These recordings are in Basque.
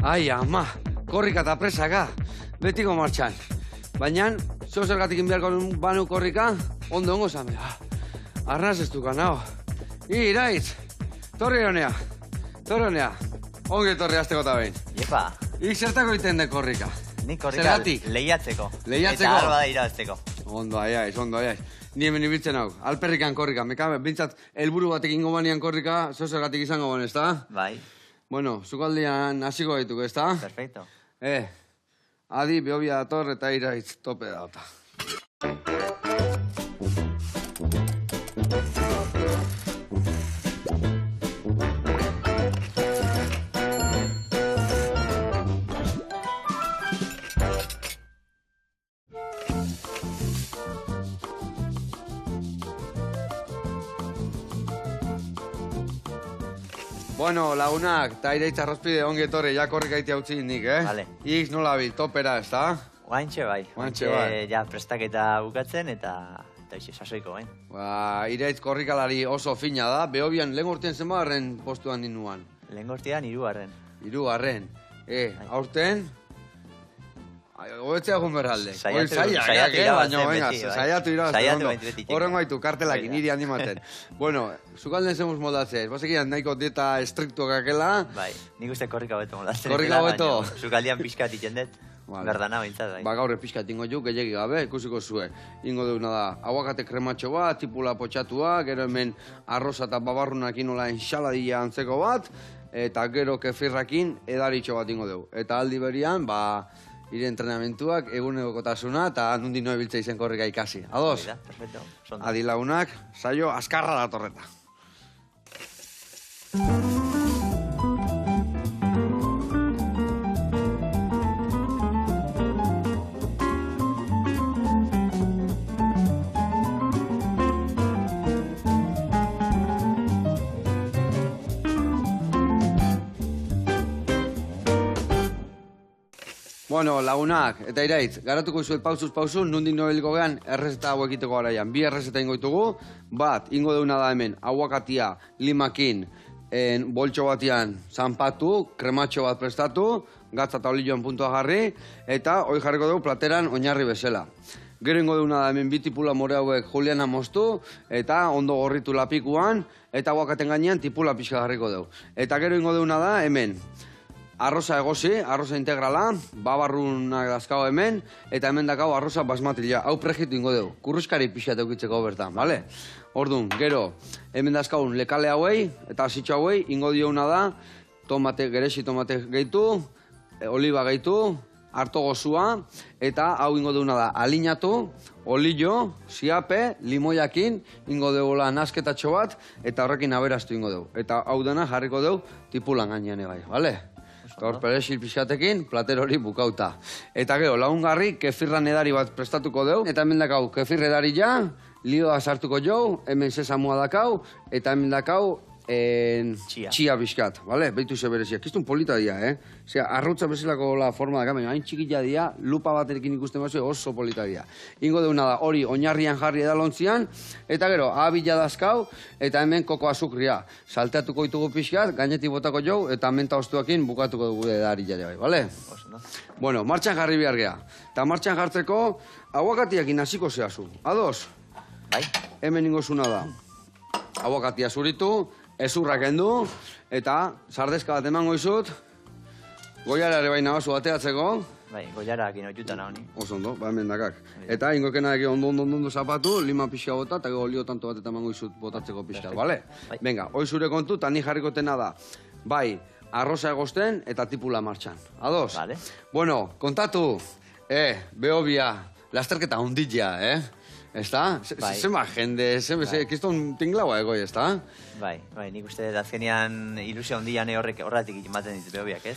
Ai, ama, korrika eta presaka, betiko martxan. Baina, zo zergatik inbiarko banu korrika, ondo zame. Arnaz ez dukan, hau. Iraitz, torri honea, ongi torri azteko eta behin. Iepa. Zertako iten de korrika? Ni korrika lehiatzeko. Eta alba da irabazteko. Ondo aiaiz. Ni hemen ibiltzen hau, alperrikan korrika. Mekabe, bintzat, helburu batek ingo banian korrika, zo zergatik izango ban, ez da? Bai. Bueno, zukaldian hasiko gaituko, ez da? Perfecto. Adi, Behobia dator eta Iraitz tope dauta. Bueno, lagunak, eta Iraitz arrozpide ongi etorri, ja korrika iti hau nik, Vale. Ix nola bil, topera, ez da? Oantxe bai. Oantxe. Ja prestaketa bukatzen eta ixe sasoiko, bain. Iraitz korrikalari oso fina da, Behobian lehen urtean zenbagarren postuan ninuan? Lehen urtean 3. 3. Aurten? Hobetzea egun berralde. Saiatu irabazten beti. Saiatu irabazten, beti. Horrengo haitu, kartelak, niri handimaten. Bueno, zukalden zemuz moldatzez. Basekian nahiko dieta estriktuak akela. Bai, nik uste korrika hobeto moldatzen. Korrika hobeto. Zukaldian pixkat itendet. Berdana bintzat, bai. Gaur pixkat ingo juk, gehiagi gabe, ikusiko zue. Ingo deuna da, aguakate krematxo bat, tipula potxatua, gero hemen arroza eta babarrunakin nola enxaladilla antzeko bat, eta gero kefirrakin edaritxo bat ingo dugu. Eta aldi berian, ire entrenamentuak, egunekotasuna eta nundi noe biltza izen korrika ikasi. Ados? Perfecto. Adi lagunak, saio azkarra datorreta. Bueno, lagunak, eta Iraitz, garatuko izuet pausuz pausu, nundik nobeliko gehan errezeta hau egiteko garaian. 2 errezeta ingo ditugu, bat, ingo deuna da hemen, aguakatia, limakin, boltxo batian zanpatu, krematxo bat prestatu, gatza eta olioan puntua jarri, eta hoi jarriko dugu plateran oinarri bezala. Gero ingo deuna da hemen 2 tipula more hauek juliana moztu, eta ondo gorritu lapikuan, eta aguakaten gainean tipula pixka jarriko dugu. Eta gero ingo deuna da hemen, arroza egosi, arroza integrala, babarrunak dazkau hemen, eta hemen dakau arroza basmatila. Hau prejitu ingo dugu, kurruskari pixat eukitzeko bertan, bale? Orduan, gero, hemen dazkau lekale hauei, eta asitxo hauei, ingo diona da, geresi tomate gehitu, oliba gehitu, harto gozua, eta hau ingo deuna da, alinatu, olio, siape, limoiakin, ingo degola nasketatxo bat, eta horrekin aberastu ingo dugu. Eta hau dena jarriko dugu tipulan gainean egai, bale? Gaur perexil pixatekin, plater hori bukauta. Eta gero, lagungarri, kefirran edari bat prestatuko dugu. Eta hemen dakau, kefir edari ja, lioa sartuko jau, hemen sesamua dakau, eta hemen dakau, txia pixkat, bale? Beitu ze bereziak. Kistun polita dia, Osea, arrutza bezalako la forma da, hain txikila dia, lupa baterekin ikusten bazu, oso polita dia. Ingo deuna da, hori oinarrian jarri edalontzian, eta gero, abila dazkau, eta hemen koko azukria. Salteatuko ditugu pixkat, gainetik botako jau, eta menta ostuakin bukatuko dugu edari jade bai, bale? Bueno, martxan jarri behar geha. Eta martxan jartzeko, aguakatiakin hasiko zehazu. Ados? Bai. Hemen ingo zuna da. Aguakatia zuritu, ezurrak endu, eta sardezka bat emango izut, goiara ere baina basu bateatzeko. Bai, goiara ekin oituta nahoni. Oso ondo, hemen dakak. Eta ingokena eki ondo zapatu, lima pixka bota, eta olio tanto bat eta emango izut botatzeko pixka, bale? Venga, hoi zure kontu, eta ni jarrikotena da, bai, arroza egosten eta tipula martxan. Ados? Vale. Bueno, kontatu, Behobia, lasterketa ondilla, ¿Está? Zema jende, kiston tinglaua egoi, ezta? Bai, nik uste azkenean ilusio handian horretik ematen ditu Behobiak, ez?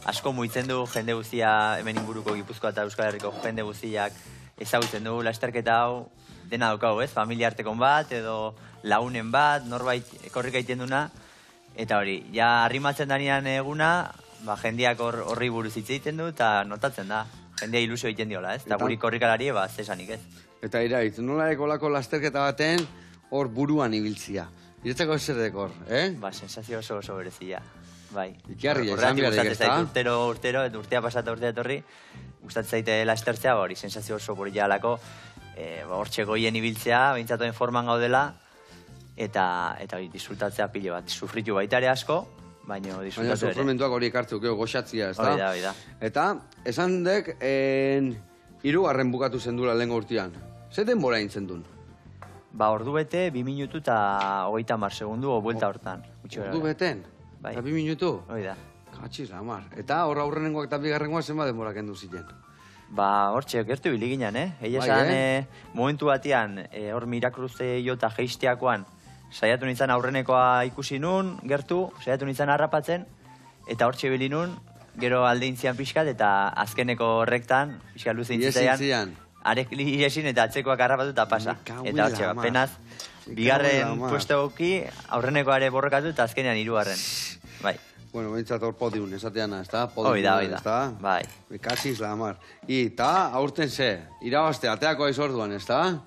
Asko muitzen du jende guztia, hemen inguruko Gipuzkoa eta Euskal Herriko jende guztiak ezagutzen du lasterketa hau, dena daukau, ez? Familia artekon bat, edo lagunen bat, norbait korrika egiten duna, eta hori, ja arrimatzen danean eguna, jendeak horri buruz hitz egiten du, eta notatzen da. Jendea ilusio egiten diola, ez? Eta guri korrikalari, zesanik, ez? Eta Iraitz, nola ekolako lasterketa baten hor buruan ibiltzia. Iretzako zer dekor, Sensazio oso berezia. bai. Ikiarria izan behar gustatzen zait urtero, urtea pasata urtea etorri, gustatzen zaite lastertzea, hori sensazio oso buria alako, hortxe goien ibiltzea, behintzatoen forman gaudela, eta disfrutatzea pilo bat. Sufritu baita ere asko, baina disfrutatu ere. Sufrimentuak hori ekartzuk, goxatzia, ez da? Hori da. Eta, esan dek, hirugarren bukatu zendula lehen urtean. Zer denbora intzen duen? Ordu bete, 2 minutu eta 30 segundu, buelta hortan. Ordu beten? Bai. Eta 2 minutu? Hori da. Katxiz, lamar. Eta horra aurrenengoak eta bigarrengoak zenba denbora kendu ziren? Hortxe, gertu biliginan, Egia esan, momentu batean, hor Mirakruzte jota geisteakoan, saiatu nintzen aurrenekoa ikusi nun, gertu, saiatu nintzen harrapatzen, eta hortxe bili nun, gero alde intzian pixkat, eta azkeneko rektan, pixkat luze intzitzaian, arek liesin eta atzekoak harrapatu eta pasa. Eta hortxe, penaz, bigarren puesto goki, aurrenekoare borrokatu eta azkenean 3. Bai. Bueno, bentsat hor podiun, esateana, ez da? Hoi da, bai. Katxiz, lamar. Eta, aurten ze, irabazte, ateako aiz orduan, ez da?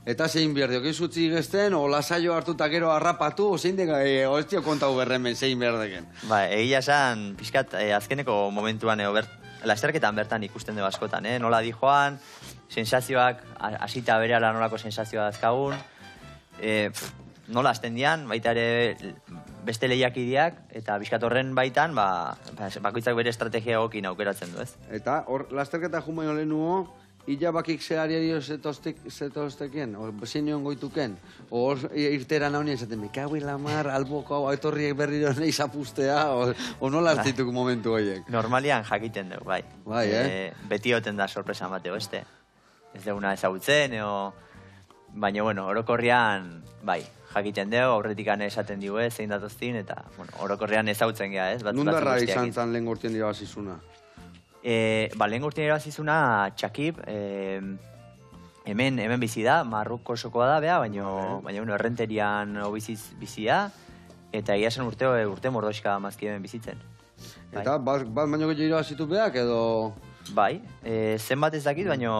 Eta zein behar diok, izutzi gezten, o lasaio hartu eta gero harrapatu, o zein deka, hostio kontau berremen zein behar deken. Egia esan, pixkat, azkeneko momentuan, lasterketan bertan ikusten dugu askotan, nola di joan, sensazioak, hasita berehala nolako sensazioa azkagun, nola azten dian, baita ere beste lehiakideak, eta pixkat horren baitan, bakoitzak bere estrategia egokin aukeratzen du, ez? Eta, hor, lasterketa jumaino lehenuo, illa bakik zehari zetoztekien, zein nion goituken, hor irtera naunien zaten, mekaui lamar, alboko hau etorriek berriro nahi zapustea, o nola hartituk momentu horiek? Normalian jakiten dugu, bai. Bai, Beti oten da sorpresa mateo, este. Ez duguna ezagutzen, baina, bueno, orokorrian, bai, jakiten dugu, aurretikan esaten digu zein datoztin, eta, bueno, orokorrian ezautzen geha, ez? Nundarra izan zan lehen gortien irabazizuna? Lehen urtean irabazizuna txakip, hemen bizi da, Marruko sokoa da, baina errenterian bizia, eta egia esan urte mordoxka mazki hemen bizitzen. Eta bat baino gehiago irabazitu beak edo? Bai, zenbat ez dakit, baina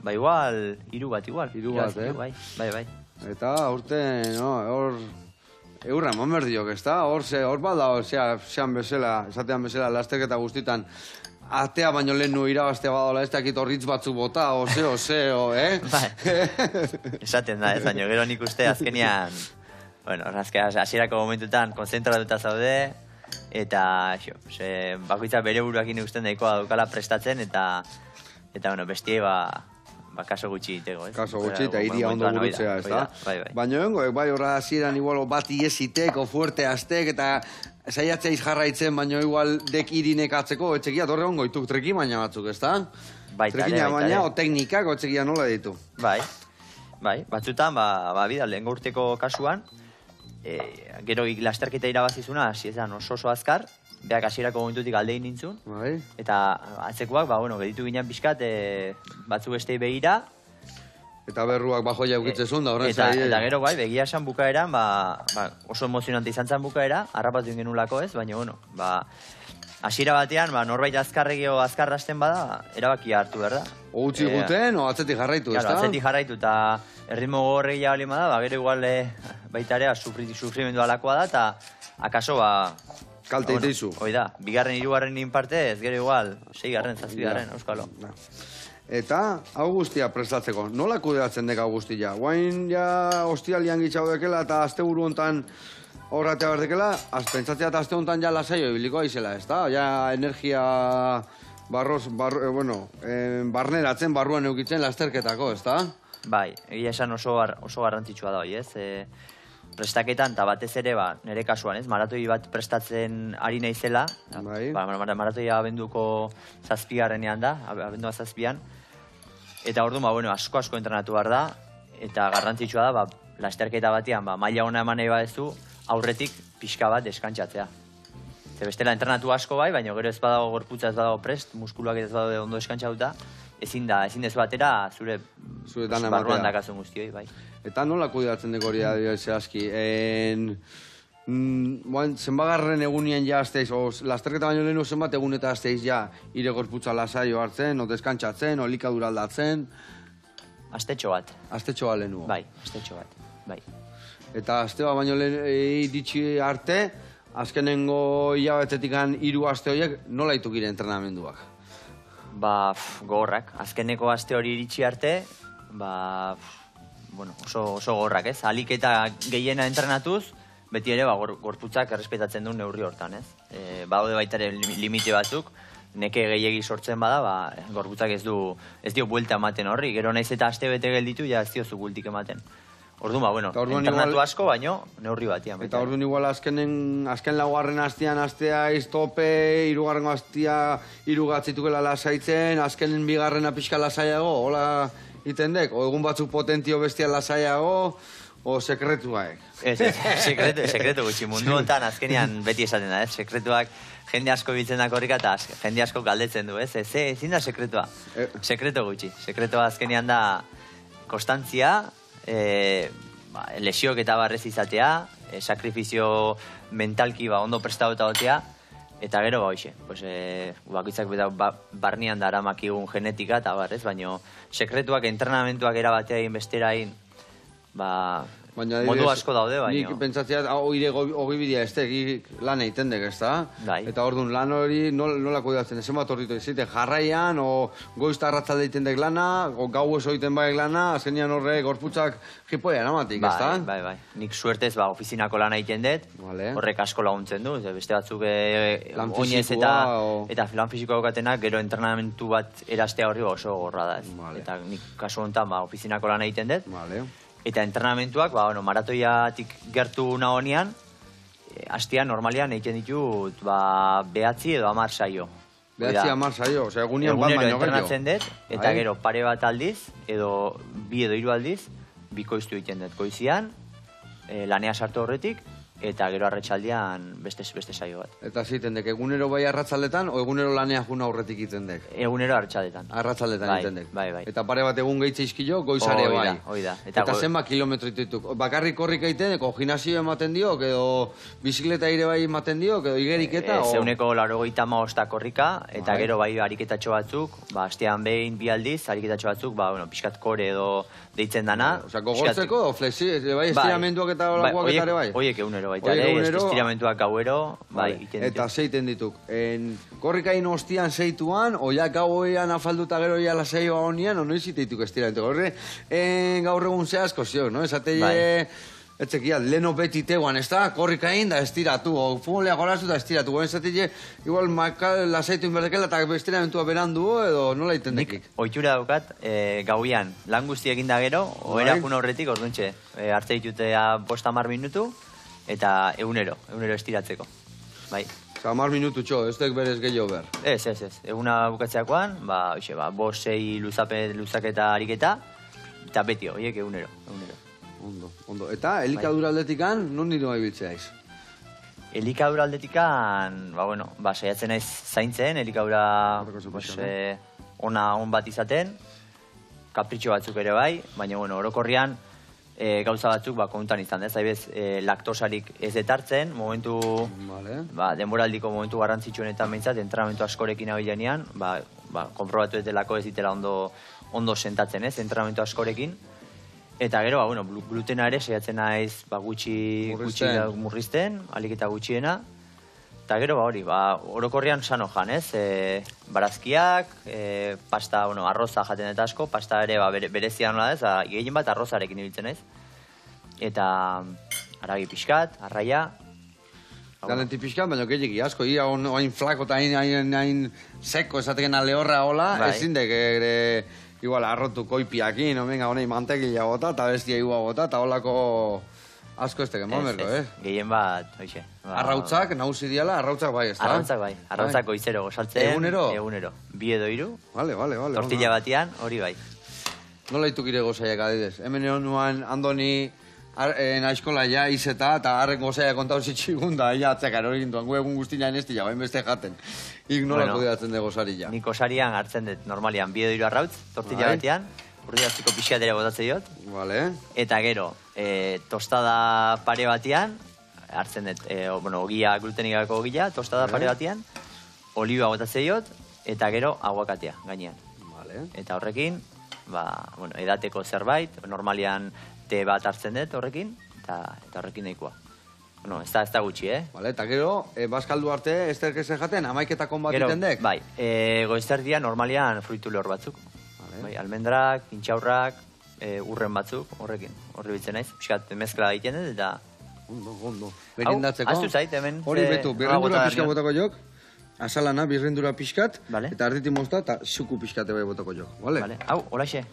igual, 3 bat igual. 3 bat, Bai. Eta urte, hor... Eurra, eman berdiok, ez da? Hor bada, zean bezala, esatean bezala, lasterketa guztitan, atea baino lehen nu irabaztea badola, ez dakit horritz batzu bota, Bai, esaten da, ez baino, gero nik uste azkenian, bueno, hasierako momentutan konzentratuta zaude, eta, bakoitza bere buruakin usten daikoa dukala prestatzen, eta bueno, bestie, kaso gutxi itego, ez? Kaso gutxi eta iria ondo burutzea, ez da? Baina bai, horra hasieran igual bat iesiteko, fuerte aztek, eta saiatzeiz jarraitzen, baina igual dek irinek atzeko, etxekia torre hongo ituk trekimaina batzuk, ez da? Trekina baina, o teknikak, etxekia nola ditu? Bai, batzutan, bida, lehen urteko kasuan, gero lasterketa irabazizuna, hasi ezan oso azkar, beak hasierako momentutik aldein nintzun, eta atzekoak, geditu ginean pixkat, batzu bestei begira, eta berruak bajoia eukitzezun da, horren zai. Eta gero, begia esan bukaeran, oso emozionante izan zen bukaera, harrapatu ingenulako ez, baina, hasiera batean, norbait azkarregio azkarrasten bada, erabakia hartu, berda? O utzi guten, o atzetik jarraitu, ez da? Atzetik jarraitu, eta erritmo gogorregia bali da, gero igual baita ere, sufrimendu alakoa da, eta akaso, kalte iteizu. Hoi da, 2., 3. parte, ez gero igual, 6., 7., euskalo. Eta, hau guztia prestatzeko, nola kudeatzen dek hau guztia? Guain ja hostialian gitxau dekela eta azte buru hontan horratea berdekela, pentsatzea eta azte hontan ja lasaio ibiliko aizela, ez da? Ja energia barneratzen, barruan eukitzen lasterketako, ez da? Bai, egia esan oso garrantzitsua da hoi, ez? Prestaketan, eta batez ere, nire kasuan, ez? Maratoi bat prestatzen ari naizela. Maratoia abenduko 7. da, abendua 7. Eta orduan, asko entrenatu behar da, eta garrantzitsua da, lasterketa batean, maila ona eman nahi badezu, aurretik pixka bat deskantzatzea. Bestela entrenatu asko bai, baina gero ez badago gorputza, ez badago prest, muskuluak ez badago ondo deskantzauta, ezin ez batera zure barruan dakazun guztioi, bai. Eta nola kudeatzen deko hori da zehazki? Zenbagarren egunien ja azteiz, lasterketa baino lehenu zenbat egun eta azteiz ja ire gorputza lasaio hartzen, o deskantzatzen, o likadura aldatzen? Astetxo bat. Astetxo bat lehenu? Bai, astetxo bat, bai. Eta azte bat baino lehen iritsi arte, azkenengo hilabetetikan 3 aste horiek nola itukire entrenamenduak? Gogorrak. Azkeneko aste hori iritsi arte, oso gogorrak, ez? Alik eta gehiena entrenatuz, beti ere gorputzak errespetatzen du neurri hortan, ez? Badaude baita ere limite batzuk, neke gehiegi sortzen bada, gorputzak ez dio buelta ematen horri, gero naiz eta aste bete gelditu, ja ez diozu bueltik ematen. Orduan, entrenatu asko, baino neurri batian. Eta orduan igual azken laugarren astean astea iztope, 3. astea 3 gatzitukela lasaitzen, azkenen 2. pixka lasaiago, hola itendek, o egun batzuk potentio bestia lasaiago, o sekretuaek. Sekretu gutxi, mundu honetan azkenean beti esaten da, ez? Sekretuak jende asko biltzen da korrika eta jende asko galdetzen du, ez? Ezin da sekretua. Sekretu gutxi. Sekretua azkenean da konstantzia, lesioak eta barrez izatea, sakrifizio mentalki ondo prestatuta gotea, eta gero hoxe, bakoitzak barnean dara makigun genetika eta barrez, baina sekretuak entrenamentuak erabatea egin bestera egin, modu asko daude, baina... Nik pentsatzea, hori bidea ez lan egiten dek, ez da? Eta orduan, lan hori nola kuidatzen, ezen bat horritu izite, jarraian, o goizta arratzalde egiten dek lana, o gau ez egiten baek lana, azkenian horre gorputzak jipoian amatik, ez da? Bai. Nik suertez, ofizinako lana egiten dut, horrek asko laguntzen du, beste batzuk oinez eta lan fisikoa daukatenak, gero entrenamentu bat erastea horri oso gorra da, eta nik kasu honetan ofizinako lana egiten dut, eta entrenamentuak, maratoiatik gertu nahonean, hastian normalian egiten ditut, 9 edo 10 saio. 9 10 saio, osea, egunean bat baino gehiago. Entrenatzen dut, eta gero pare bat aldiz, edo 2 edo 3 aldiz, bikoiztu egiten dut. Goizian, lanea sartu horretik, eta gero arratsaldean beste saio bat. Eta ziten dek, egunero bai arratzaldetan, o egunero lanea juna aurretik iten dek? Egunero arratsaldetan. Arratsaldetan iten dek. Bai. Eta pare bat egun gehitze izkilo, goizare bai. Hoi da. Eta zenba kilometro dituk? Bakarrik korrika iten, gimnasio ematen diok, edo bizikleta ire bai ematen diok, edo igeriketa? Zeuneko 85 korrika, eta gero bai ariketatxo batzuk, astean behin 2 aldiz, ariketatxo batzuk, pixkat kore edo deitzen dana. Osea, gogotzeko, bai, estiramenduak eta olakoak eta ere bai? Oiek egunero baita ere, estiramentuak gauero, eta zeiten dituk. Korrikain ostian zeituan, oia gauean afalduta gero ja lasaioa honian, ono iziteituk estiramentu. Gaur egun zehazko ziok, no? Esatelle, etzekia, leno beti teguan, ez da? Korrikain da estiratu, o futbolea goraztu da estiratu. Esatelle, igual lasaitu inberdekela eta estiramentua berandu, edo nola iten dekik? Oitura daukat, gauian, lan guzti eginda gero, oera juna horretik, orduntxe, hartze ditutea 5-10 minutu, eta egunero estiratzeko. Bai. 10 minututxo, ez dek berez gehiago behar. Ez. Eguna bukatzeakoan, 5-6 luzaketa ariketa, eta beti horiek egunero. Ondo. Eta elikadura aldetikan, non nidu ibiltzea iz? Elikadura aldetikan, saiatzen naiz zaintzen, elikadura on bat izaten, kapritxo batzuk ere bai, baina orokorrian, gauza batzuk kontutan izan, ez? Haibez, laktosarik ez detartzen, momentu, denboraldiko momentu garrantzitsuenetan behintzat, entrenamentu askorekin abilenean, konprobatu etelako ez ditela ondo sentatzen, ez? Entrenamentu askorekin. Eta gero, glutena ere saiatzen naiz gutxi murrizten, alik eta gutxiena. Eta gero, orokorrian sano jan, ez? Barazkiak, pasta, arroza jaten eta asko, pasta ere berezia nola ez, gehien bat arrozarekin ibiltzen ez. Eta aragi pixkat, arraia. Galenti pixkat, baina gehiagi asko, ia oain flako eta hain seko esateken alehorra hola, ezin dek ere igual arrotu koipiakin, honei mantekila bota, eta bestia igua bota, eta holako... Asko ez teken, mamerko, Gehien bat, hoxe. Arrautzak, nahusi diala, arrautzak bai, ez da? Arrautzak bai, arrautzak goizero gozaltzen. Egunero? Egunero. 2 edo 3. Vale. Tortilla batian, hori bai. Nola itukire gozaiak adidez? Hemen egon nuan Andoni naiskola ja izeta, eta harren gozaia kontau zitxigun da, ja atzekar hori gintuan, gu egun guztina enesti ja, bain beste jaten. Ik nola kudeatzen de gozari ja? Nik gozarian hartzen dut, normalian, 2 edo 3 arrautz, tortilla batian. Urri hartziko pixkat ere botatzen diot. Eta gero, tostada pare batean, hartzen dut, ogia, glutenikako ogia, tostada pare batean, oliba botatzen diot, eta gero aguakatea gainean. Eta horrekin, edateko zerbait, normalian te bat hartzen dut horrekin, eta horrekin nahikoa. bueno, ez da gutxi, Vale, eta gero, bazkaldu arte, ez terkezen jaten, amaiketakon bat Gero, itendek? bai, goizerdia normalian fruitu lehor batzuk. Bai, almendrak, pintxaurrak, urren batzuk, horrekin, horri bitzen naiz. Piskat, mezkla egiten dut, eta... Ondo. Berindatzeko. Hau, aztu zait, hemen... Hori betu, birrendura pixka botako jok, asalana, birrendura pixkat, eta arditi mozta, eta suku pixkate bai botako jok, bale? Vale, hau, horaxe.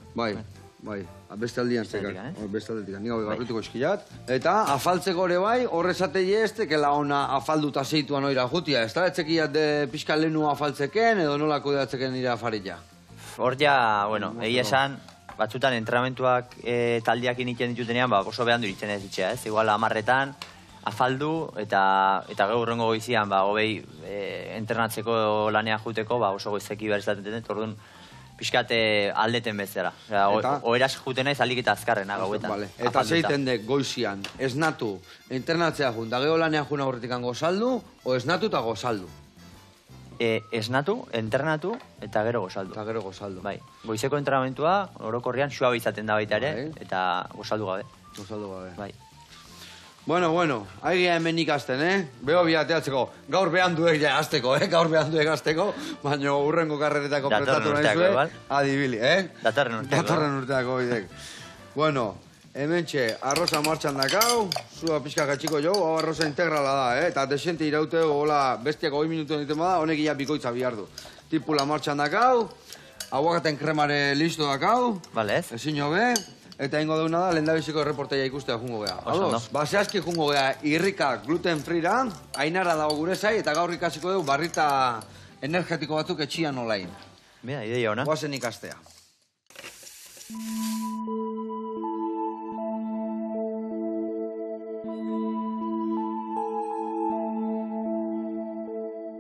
Bai, beste aldian zekak, beste aldetik, nik hau garrituko eskilat. Eta afaltzeko ere bai, horrezate ez tekela ona afalduta zeituan oira jutia, ez da? Etzekiat pixka lehenu afaltzeken, edo nola kudeatzeken nire afarilla? Hor ja, bueno, egia esan, batzutan entrenamentuak taldiak initzen ditutenean, oso behan duritzen ez ditxea, ez? Igual 10etan, afaldu, eta gero urrengo goizian, hobei entrenatzeko lanea juteko, oso goizeki behar izaten dut, orduan, pixkat aldeten bezala. Oeraz juten naiz alik eta azkarrena gauetan. Eta zeiten dek goizian, esnatu, entrenatzea jun, da gero lanea jun aurretik gozaldu, o esnatu eta gozaldu? Esnatu, entrenatu, eta gero gozaldu. Eta gero gozaldu. Bai, goizeko entrenamentua, orokorrian, suabe izaten da baita ere, eta gozaldu gabe. Gozaldu gabe. Bai. Bueno, haigia hemen ikasten, Beho biateatzeko, gaur behan duek ja azteko, gaur behan duek azteko, baina urrengo karreretako pretatu nahi zuen, adibili, Datorren urteako, idek. Bueno, hemen txe, arroza martxan dakau, zua pixka gatxiko jo, hau arroza integrala da, eta desente iraute, hola, bestiako 2 minutu egiten bada, honek ia bikoitza bihar du. Tipula martxan dakau, aguakaten kremare listo dakau, ezin jobe, eta ingo deuna da, lehendabiziko erreporteia ikustea jungo geha. Ados, zehazki jungo geha irrika gluten freera, Ainara dago gure zai, eta gaur ikasiko dugu barrita energetiko batzuk etxian olain. Mira, ideia ona. Goazen ikastea.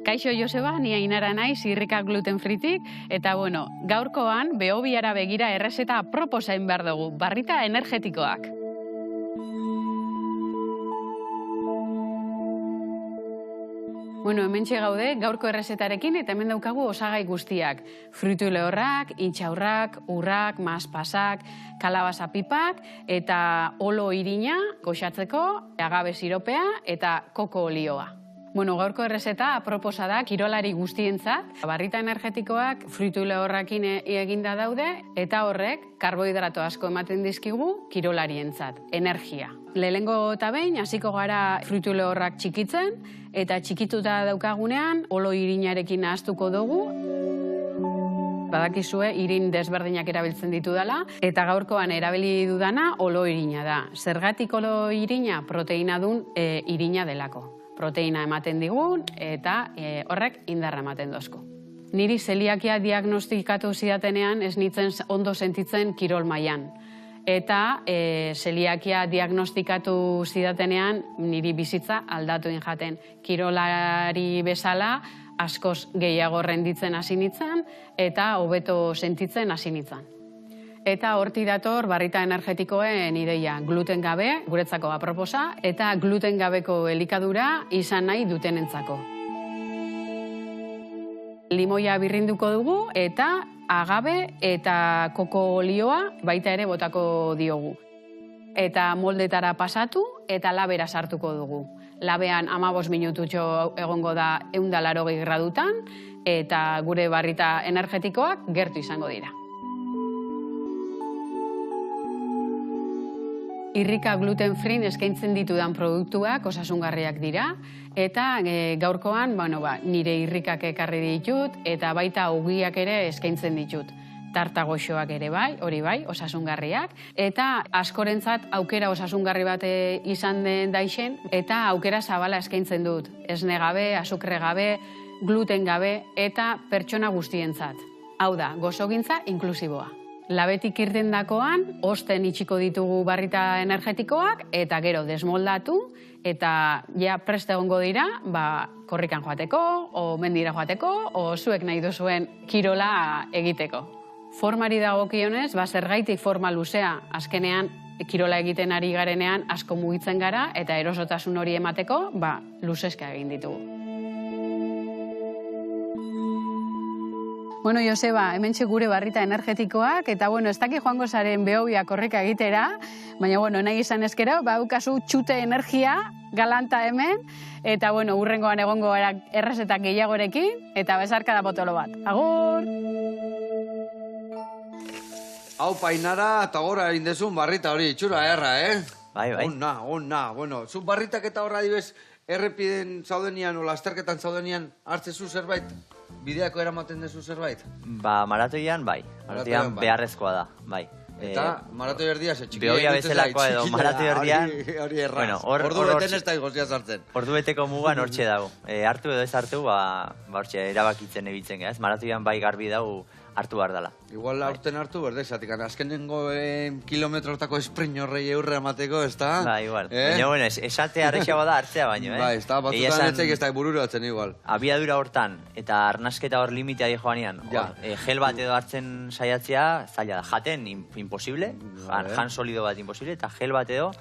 Kaixo Joseba, ni Ainara naiz, irrika gluten fritik, eta bueno, gaurkoan behobiara begira errezeta proposain behar dugu, barrita energetikoak. Bueno, hementxe gaude, gaurko errezetarekin, eta hemen daukagu osagai guztiak. Fruitu lehorrak, intxaurrak, urrak, maspasak, kalabaza pipak, eta olo irina, goxatzeko, agave siropea, eta koko olioa. Bueno, gaurko errezeta aproposa da kirolari guztientzat. Barrita energetikoak fruitu lehorrakin eginda daude, eta horrek karbohidrato asko ematen dizkigu kirolarientzat, energia. Lehengo eta behin, hasiko gara fruitu lehorrak txikitzen, eta txikituta daukagunean, olo irinarekin nahaztuko dugu. Badakizue, irin desberdinak erabiltzen ditu dela, eta gaurkoan erabili dudana olo irina da. Zergatik olo irina? Proteina dun irina delako. Proteina ematen digun, eta horrek indarra ematen dozko. Niri zeliakia diagnostikatu zidatenean ez nintzen ondo sentitzen kirol mailan. Eta zeliakia diagnostikatu zidatenean niri bizitza aldatu jaten. Kirolari bezala askoz gehiago renditzen hasi nintzen eta hobeto sentitzen hasi nintzen. Eta horti dator barrita energetikoen ideia gluten gabe, guretzako aproposa, eta gluten gabeko elikadura izan nahi dutenentzako. Limoia birrinduko dugu eta agave eta koko olioa baita ere botako diogu. Eta moldetara pasatu eta labera sartuko dugu. Labean 15 minututxo egongo da 180 gradutan eta gure barrita energetikoak gertu izango dira. Irrika gluten free eskaintzen ditudan produktuak osasungarriak dira, eta gaurkoan nire irrikak ekarri ditut, eta baita ogiak ere eskaintzen ditut. Tarta goxoak ere bai, hori bai, osasungarriak, eta askorentzat aukera osasungarri bat izan den daixen, eta aukera zabala eskaintzen dut. Esne gabe, azukre gabe, gluten gabe, eta pertsona guztientzat. Hau da, gozogintza inklusiboa. Labetik irtendakoan, osten itxiko ditugu barrita energetikoak, eta gero desmoldatu, eta ja prest egongo dira, korrikan joateko, o mendira joateko, o zuek nahi duzuen kirola egiteko. Formari dagokionez, zergaitik forma luzea, azkenean kirola egiten ari garenean asko mugitzen gara, eta erosotasun hori emateko, luzeska egin ditugu. Bueno, Joseba, hementxe gure barrita energetikoak, eta bueno, ez daki joango zaren Behobia korrika egitera, baina bueno, nahi izan ezkero, baukazu txute energia, galanta hemen, eta bueno, urrengoan egongo gara errezetak gehiagorekin, eta bezarka da potolo bat. Agur! Hau painara eta gora egin dezun barrita hori, itxura erra, Bai. Ona. Bueno, zu barritak eta horra dibez, errepiden zaudenian o lasterketan zaudenian hartzezu zerbait? Bideako eramaten dezu zerbait? Maratoian, bai. Maratoian beharrezkoa da, bai. Eta maratoi erdia ze txikia. Behobia bezalakoa edo maratoi erdian. Hori erraz. Bueno, ordu beten ez da igozia sartzen. Ordu beteko mugan hortxe dago. Hartu edo ez hartu, hortxe erabakitzen ebitzen gaz. Maratoian bai garbi dago hartu behar dela. Igual aurten hartu berde, zatik, azkenengo kilometrotako esprint horrei eurre amateko, ez da? Ba, igual. Baina, bueno, esate arrexago da hartzea baino, Ba, ez da, batzutan etxek ez da bururatzen igual. Abiadura hortan, eta arnasketa hor limitea di joanean, gel bat edo hartzen saiatzea, zaila da, jaten imposible, jan solido bat imposible, eta gel bat edo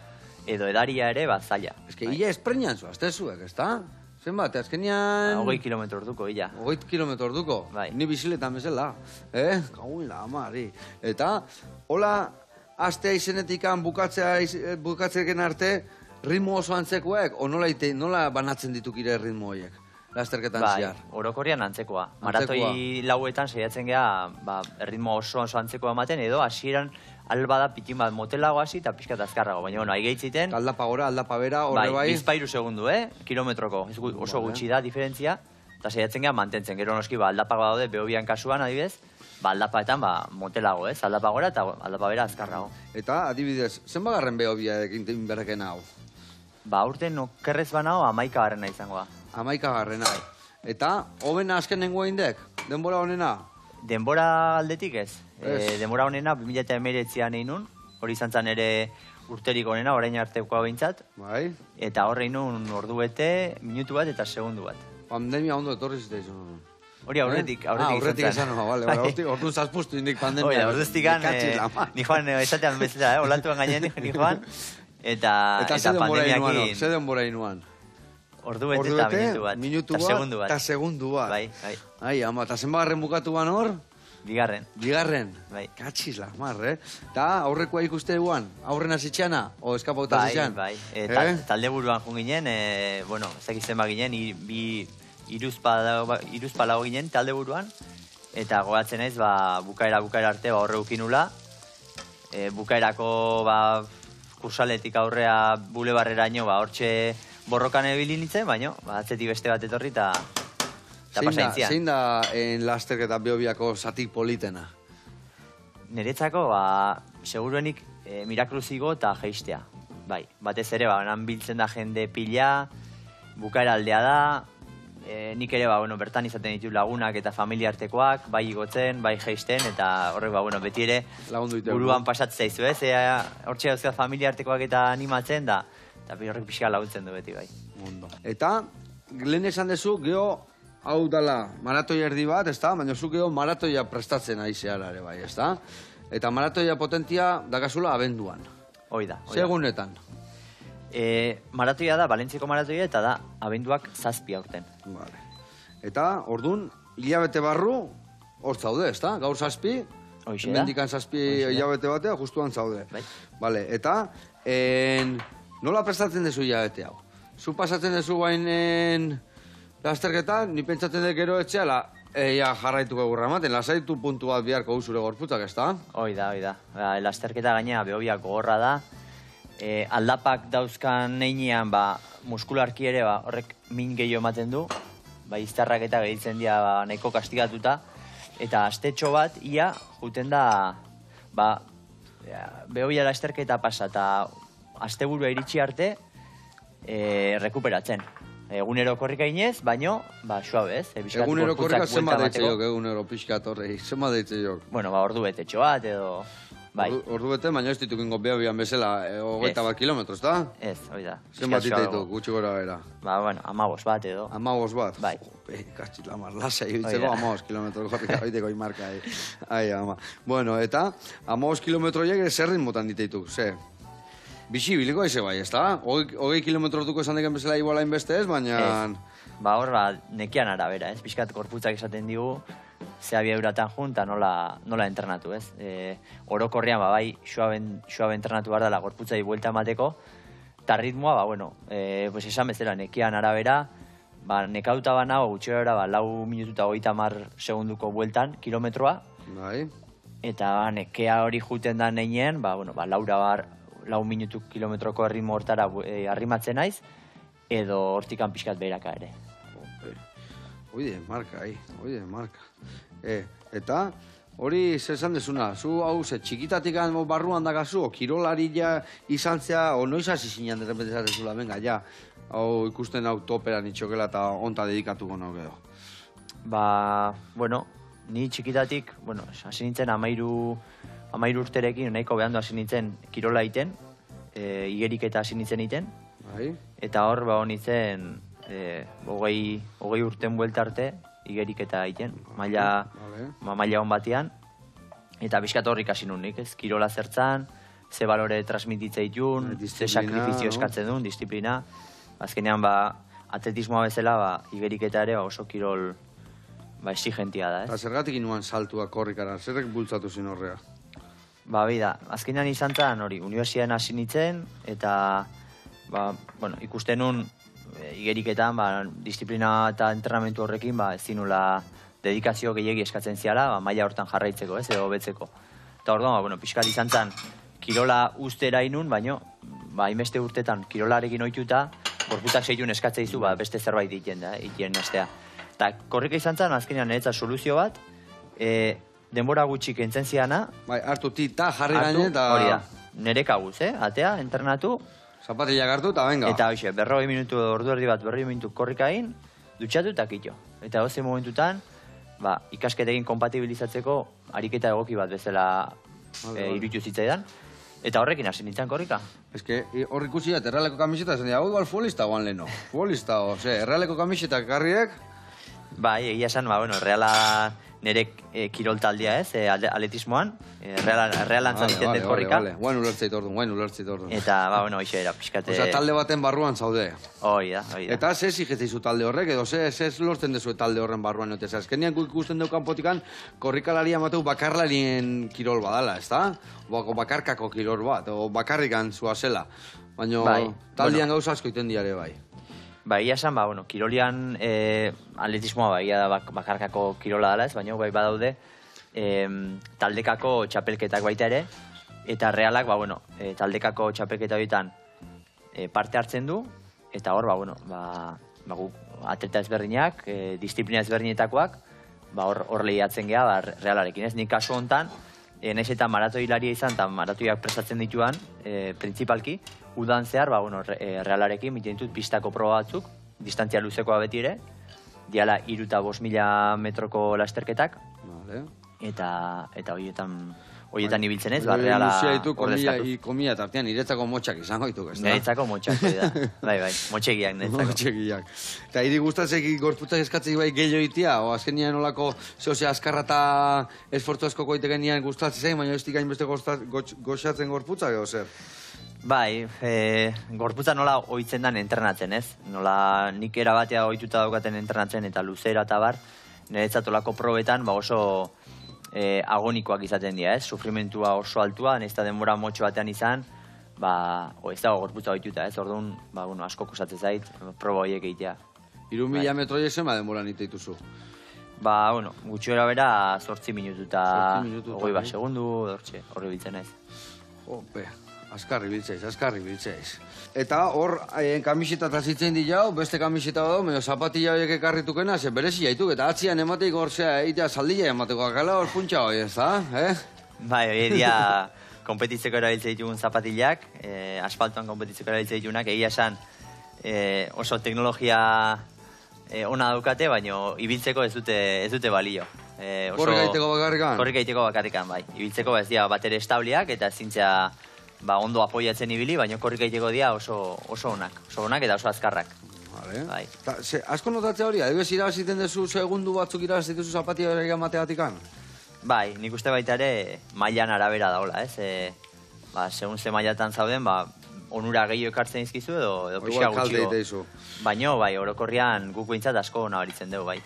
edaria ere, zaila. Ez que ia esprinian zuazte zuek, ez da? Zenbat, azkenian... 20 kilometro orduko, ila. 20 kilometro orduko? Bai. Ni biziletan bezala. Gauin la amari. Eta, hola, astea izenetikan bukatzeken arte, ritmo oso antzekoek, o nola banatzen dituk ire ritmo horiek? Lasterketan ziar. Bai, orokorrian antzekoa. Maratoi lauetan saiatzen geha, ritmo oso antzekoa ematen, edo hasieran alba da pitin bat motelago hasi eta pixkat azkarrago. Baina, bueno, aigeitziten... Aldapa gora, aldapa bera, horre bai... Bizpairu segundu, kilometroko. Oso gutxi da diferentzia, eta saiatzen geha mantentzen. Gero noski, aldapa daude, Behobian kasuan, adibidez, aldapaetan motelago, aldapa gora eta aldapa bera azkarrago. Eta, adibidez, zenbagarren Behobia ekin berreken hau? Urten okerrez banao, 11garrena izango da. 11garrena. Eta, hobena azken nengoa indek? Denbora honena? Denbora aldetik ez. Denbora honena 2019an egin nun, hori izan zen ere urterik honena, orain artekoa behintzat. Bai. Eta horre egin nun ordu bete, minutu bat eta segundu bat. Pandemia ondo etorri zita izan. Hori aurretik izan zen. Orduan zazpustu indik pandemia. Orduztik ni joan esatean bezala, olantuan gainen ni joan. Eta pandemiakin... Ze denbora inuan? Ordu bete eta minutu bat. Eta segundu bat. Bai. Ai, ama, eta zenbagarren bukatu ban hor? Bigarren. Bai. Katxiz lamar, Eta aurrekoa ikuste eguan? Aurren azitxana? O eskapauta azitxan? Bai. Talde buruan jun ginen, bueno, ezak izan ginen, iruzpalago ginen talde buruan. Eta gogatzen naiz, bukaera arte horre ukinula. Bukaerako kursaletik aurrea bulebarreraino, hortxe borrokan ebili nintzen, baina atzetik beste bat etorri eta pasaintzian. Zein da lasterketa Behobiako zatik politena? Niretzako, seguruenik Mirakruzigo eta jeistea. Bai, batez ere, nan biltzen da jende pila, bukaera aldea da, nik ere, bertan izaten ditu lagunak eta familia artekoak, bai igotzen, bai jeisten, eta horrek, beti ere, buruan pasatzea izu, ez? Hortxe dauzkat familia artekoak eta animatzen da, eta horrek pixka laguntzen du beti, bai. Eta, lehen esan dezu, geho, hau dala maratoi erdi bat, ez da? Baina zu geho maratoia prestatzen ari zehara ere, bai, ez da? Eta maratoia potentia dakazula abenduan. Hoi da. Segunetan. Maratoia da, Valentziako maratoia, eta da, abenduak 7 aurten. Vale. Eta, ordun, hilabete barru, hor zaude, ez da? Gaur 7, mendikan 7 hilabete batea, justuan zaude. Vale. Eta, nola prestatzen dezu hilabete hau? Zu pasatzen dezu bainen lasterketa, ni pentsatzen dut gero etxeala, jarraituko egurra ematen, lasaitu puntu bat biharko usure gorputzak, ez da? Hoi da. Lasterketa gainea Behobiak gogorra da. Aldapak dauzkan neinean, muskularki ere, horrek min gehiago ematen du. Iztarrak eta gehitzen dira nahiko kastigatuta. Eta astetxo bat, ia, juten da, Behobia lasterketa pasa, eta asteburua iritsi arte, rekuperatzen. Egunero korrika inez, baino, suabe ez. Egunero korrika zenba deitze jok, egunero pixkat horrei, zenba deitze jok. Bueno, ordu bete txoat edo... Ordu bete, baina ez ditukingo Behobian bezala, 21 kilometros, da? Ez, hoi da. Zenbat diteitu, gutxi gora bera? 15 bat edo. 15 bat? Bai. Katxit lamar, lasai, bitzeko 15 kilometro korrika baiteko imarka. Ai, ama. Bueno, eta 15 kilometro jeg zer ritmotan diteitu, ze? Bixi biliko aize bai, ez da? 20 kilometro orduko esan deken bezala igualain beste ez, baina... Hor, nekian arabera, ez? Piskat korputzak esaten digu, ze abiaduratan jun, eta nola entrenatu, ez? Orokorrean, bai, suabe entrenatu behar dela gorputzai buelta emateko, eta ritmoa, pues esan bezala, nekean arabera, nekauta bana, gutxera, 4 minutu eta 30 segunduko bueltan, kilometroa, Bai. eta nekea hori juten da neinean, 4 minutu kilometroko erritmo hortara arrimatzen naiz, edo hortikan pixkat beheraka ere. Oide, marka, marka. Eta, hori zesan desuna, zu hau txikitatik barruan dakazu, o kirolari ja izan zea, o noiz hasi zinean derrepente zatezula, venga, ja, hau ikusten hau toperan itxokela eta onta dedikatuko nago edo. Ni txikitatik, hasi nintzen 13 urterekin, nahiko behandu hasi nintzen kirola iten, igerik eta hasi nintzen iten, eta hor, nintzen, 20 urten buelta arte, igerik eta iten, maila hon batean, eta bizkat horrik hasi nun nik, ez? Kirola zertzan, ze balore transmititze ditun, ze sakrifizio eskatzen duen, disiplina. Azkenean, atletismoa bezala, igerik eta ere oso kirol exigentia da, ez? Eta zergatik inuan saltua korrikara, zerrek bultzatu zin horrea? Azkenean izan zen, universidaden hasi nintzen, eta, ikusten nun, igeriketan, disiplina eta entrenamentu horrekin, ez zinula dedikazio gehiagi eskatzen ziala, maila hortan jarraitzeko, ez, edo betzeko. Eta orduan, pixkat izan zen, kirola ustera inun, baino, hainbeste urtetan kirolarekin ohituta, gorputzak seitun eskatzea izu, beste zerbait itien astea. Eta korrika izan zen, azkenean niretzat soluzio bat, denbora gutxi kentzen ziana. Hartu tita, jarri gaine eta... Hori da, nire kabuz, atea, entrenatu. Zapatillak hartu eta venga. Eta hoxe, 40 minutu, ordu erdi bat, 40 minutu korrika egin, dutxatu eta kitxo. Eta hoze momentutan, ikasketekin kompatibilizatzeko ariketa egoki bat bezala iruditu zitzaidan. Eta horrekin hasi nintzen korrika. Ez que hor ikusi da, errealeko kamiseta, zen dira, igual futbolista guan leheno. Futbolista, errealeko kamiseta garriek. Egia esan, erreala nire kirol taldea ez, atletismoan, realan zaniten dut korrika. Guain ulertzeit orduan, Eta, hoxe era, pixkate... Osea, talde baten barruan zaude. Hoi da. Eta ze zigetzeizu talde horrek, edo ze lortzen dezu talde horren barruan, eta azkenean ikusten dugu kanpotikan, korrikalaria mateu bakarlarien kirol badala, ez da? Bakarkako kirol bat, o bakarrikan zua zela. Baina taldean gauza asko iten diare bai. Ia esan, kirolian atletismoa ia da bakarkako kirola dela ez, baina badaude taldekako txapelketak baita ere, eta realak, taldekako txapelketa horietan parte hartzen du, eta hor, atleta ezberdinak, disiplina ezberdinetakoak, hor lehiatzen geha realarekin ez. Nik kasu honetan, nahiz eta maratoilaria izan, eta maratoiak prestatzen dituan, printzipalki, udan zehar, realarekin, miten ditut pistako proba batzuk, distantzia luzekoa beti ere, diala 3 eta 5.000 metroko lasterketak, eta horietan ibiltzen ez, reala ordezkatu. Komila tartean, niretzako motxak izango dituk, ez da? Niretzako motxak, da. Motxegiak niretzako. Motxegiak. Eta hiri gustatzek gorputzak eskatzek bai gehiago itia, o azkenian olako zehose azkarra eta esfortzu asko koiteken nian gustatzen zain, baina ez dikain beste goxatzen gorputzak, edo zer? Gorputza nola ohitzen dan entrenatzen, ez? Nola nik erabatea ohituta daukaten entrenatzen eta luzera eta bar, niretzat olako probetan oso agonikoak izaten dira, ez? Sufrimentua oso altua, nahiz eta denbora motxo batean izan, ez dago gorputza ohituta, ez? Orduan, asko kostatzen zait, proba horiek egitea. 3.000 metro jesen, denbora nite dituzu? Gutxi era bera 8 minutu eta 20 segundu, horri biltzen naiz. Ope. Azkarri biltzeiz. Eta hor, kamiseta eta zitzen di jau, beste kamiseta bado, medio zapatilla horiek ekarritukena, ze berezi jaituk, eta atzian emateik hor zea, eitea saldilla emateko, akala hor puntxa hori ez da, hori dia kompetitzeko erabiltze ditugun zapatillak, asfaltoan kompetitzeko erabiltze ditugunak, egia esan oso teknologia ona daukate, baina ibiltzeko ez dute balio. Korrika egiteko bakarrikan? Korrika egiteko bakarrikan, bai. Ibiltzeko ez dira bat ere estauliak, eta zintzea ondo apoiatzen ibili, baina korrika egiteko dira oso onak eta oso azkarrak. Asko notatzea hori, adibes irabaziten dezu segundu batzuk irabaziten dezu zapatia horiek amateatikan? Bai, nik uste baita ere mailan arabera daola, ez? Segun ze mailatan zauden, onura gehiago ekartzen izkizu edo pixka gutxiko. Baina, orokorrian guk behintzat asko nabaritzen dugu, bai.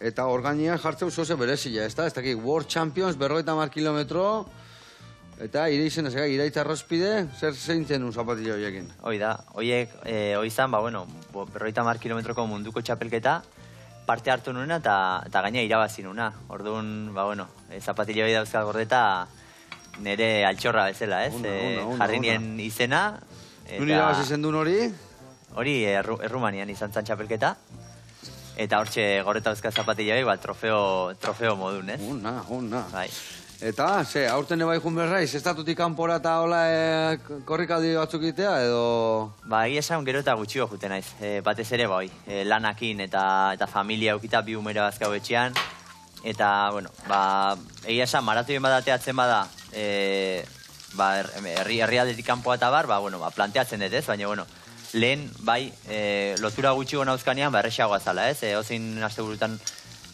eta hor gainean jartzeu zoze berezia, ez da? Ez dakik, World Champions, 50 kilometro, eta ireizen ez iraitza arrozpide, zer zeintzen un zapatilla horiekin? Hoi da, horiek, izan, 50 kilometroko munduko txapelketa, parte hartu nuena eta gaina irabazi nuena. Orduan, zapatilla hori dauzkat gordeta, nire altxorra bezala, ez? Jarri nien izena. Nun irabazi zendun hori? Hori, Errumanian izan zan txapelketa. Eta hortxe gorreta dauzkat zapatilla hori, trofeo modun, ez? Una. Bai. Eta, aurten ebai jun berraiz, estatutik kanpora eta hola korrikaldi batzuk itea, edo... Egia esan gero eta gutxio juten naiz. Batez ere, lanakin eta familia eukita bi umera bazkau etxean. Eta, egia esan maratoien badateatzen bada, herrialdetik kanpoa eta planteatzen dut, ez? Baina, lehen, lotura gutxi gona uzkanean, errexagoa zala, ez? Ozin aste burutan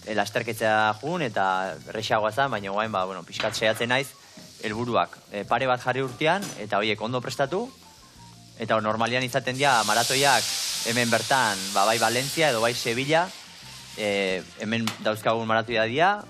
lasterketzea jun eta errexagoa zan, baina guain, pixkat saiatzen naiz, helburuak pare bat jarri urtean, eta horiek ondo prestatu, eta normalian izaten dira maratoiak hemen bertan, bai Valentzia edo bai Sevilla, hemen dauzkagun maratoia dira,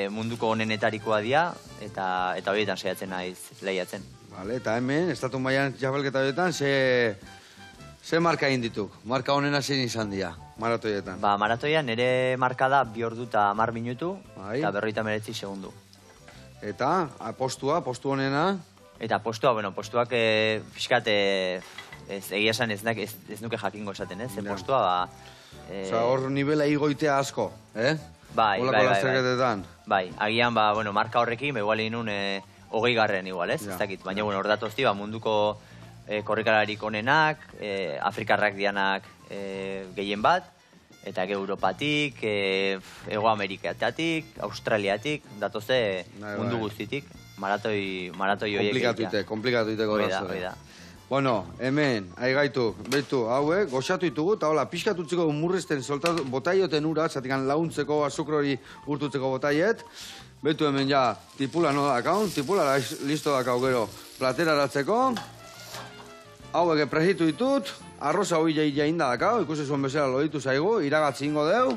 munduko onenetarikoa dira, eta horietan saiatzen naiz lehiatzen. Vale, eta hemen, estatu mailan txapelketa horietan, ze marka egin dituk? Marka honena zein izan dira, maratoietan? Maratoian nire marka da 2 ordu eta 10 minutu, eta 59 segundu. Eta, postu honena? Eta postuak pixkat, egia esan ez nuke jakingo esaten, ez? Postua, hor nivela igoitea asko, eh? Bai. Olako lasterketetan. Bai, agian, marka horrekin, igual egin nun 20 igual, ez? Ez dakit, baina, hor datozti, munduko korrikalarik onenak, Afrikarrak dianak gehien bat, eta Europatik, Ego Amerikatatik, Australiatik, datoze mundu guztitik, maratoi horiek. Komplikatuite gorazte. Hoi da. Bueno, hemen, aigaitu, betu, hauek, goxatu ditugu, eta hola, pixkatutzeko murrizten botaioten ura, zatikan launtzeko, azukrori urtutzeko botaiet, betu hemen ja, tipula no dakaun, tipula listo dakau gero, platera aratzeko, hauek prehitu ditut, arroza hoi jainda dakau, ikusi zuen bezala loditu zaigu, iragatzi ingo deu,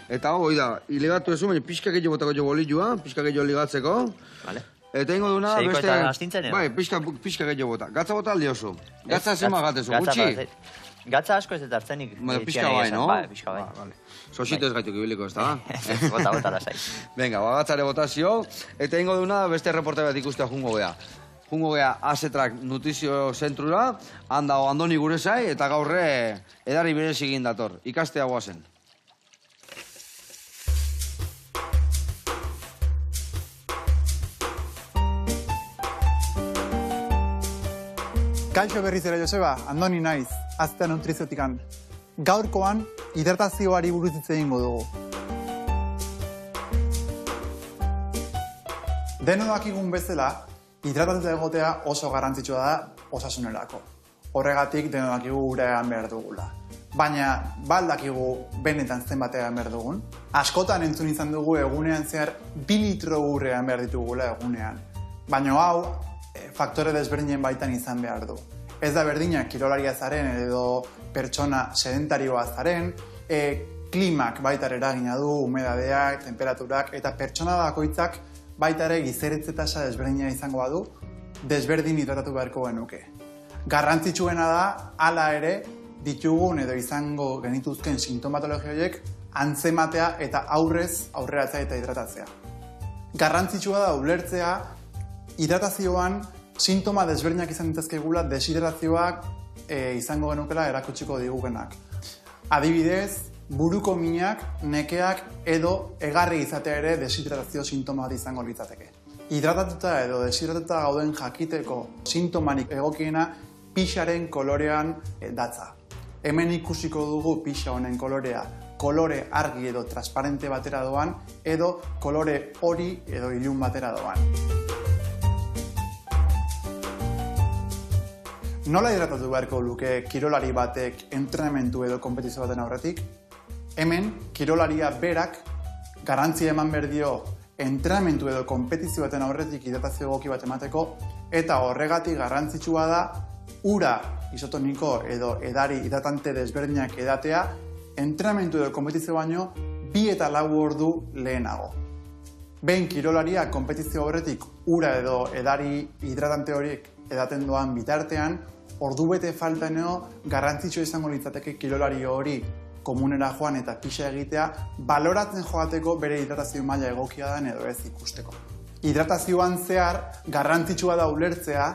eta hoi da, iligatu ezu, baina pixka gehiago botako jo bolilua, pixka gehiago ligatzeko, Vale. Eta ingo duna Seiko beste... eta astintzen, Bai, pixka gehiago bota. Gatza bota aldi oso. Gatza zema gatezu, gutxi? Gatza asko ez eta hartzenik. Pixka bai, no? Bai, pixka bai. Sosito ez gaitu kibiliko, ez da? Bota lasai. Venga, bagatzare botazio. Eta ingo duna beste reporte bat ikustea jungo gea. Jungo gea Asetrak Nutrizio Zentrura, handago Andoni gure zai, eta gaurre edari berez egin dator. Ikastea guazen. Kaixo berriz ere, Joseba, Andoni naiz, Aztea Nutriziotikan. Gaurkoan, hidratazioari buruz hitz egingo dugu. Deno dakigun bezala, hidratatuta egotea oso garrantzitsua da osasunerako. Horregatik deno dakigu ura egan behar dugula. Baina, baldakigu benetan zenbat egan behar dugun. Askotan entzun izan dugu egunean zehar 2 litro ur egan behar ditugula egunean. Baina hau, faktore desberdinen baitan izan behar du. Ez da berdina kirolaria zaren edo pertsona sedentarioa zaren, klimak baitar eragina du, humedadeak, temperaturak, eta pertsona bakoitzak baitare gizeritze tasa desberdina izango badu, desberdin hidratatu beharko genuke. Garrantzitsuena da, hala ere, ditugun edo izango genituzken sintomatologia horiek antzematea eta aurreratzea eta hidratatzea. Garrantzitsua da ulertzea hidratazioan sintoma desberdinak izan dituzkegula deshidratazioak izango genukela erakutsiko digugenak. Adibidez, buruko minak, nekeak edo egarri izatea ere deshidratazio sintoma bat izango litzateke. Hidratatuta edo deshidratatuta gauden jakiteko sintomarik egokiena pixaren kolorean datza. Hemen ikusiko dugu pixa honen kolorea kolore argi edo transparente batera doan edo kolore hori edo ilun batera doan. Nola hidratatu beharko luke kirolari batek entrenamendu edo konpetizio baten aurretik? Hemen, kirolaria berak garrantzia eman behar dio entrenamendu edo konpetizio baten aurretik hidratazio egoki bat emateko, eta horregatik garrantzitsua da ura isotoniko edo edari hidratante desberdinak edatea entrenamendu edo konpetizio baino 2 eta 4 ordu lehenago. Behin kirolariak konpetizio horretik ura edo edari hidratante horiek edaten doan bitartean, ordubete faltaneo garrantzitsua izango litzateke kirolari hori komunera joan eta pixa egitea, baloratzen joateko bere hidratazio maila egokia den edo ez ikusteko. Hidratazioan zehar garrantzitsua da ulertzea,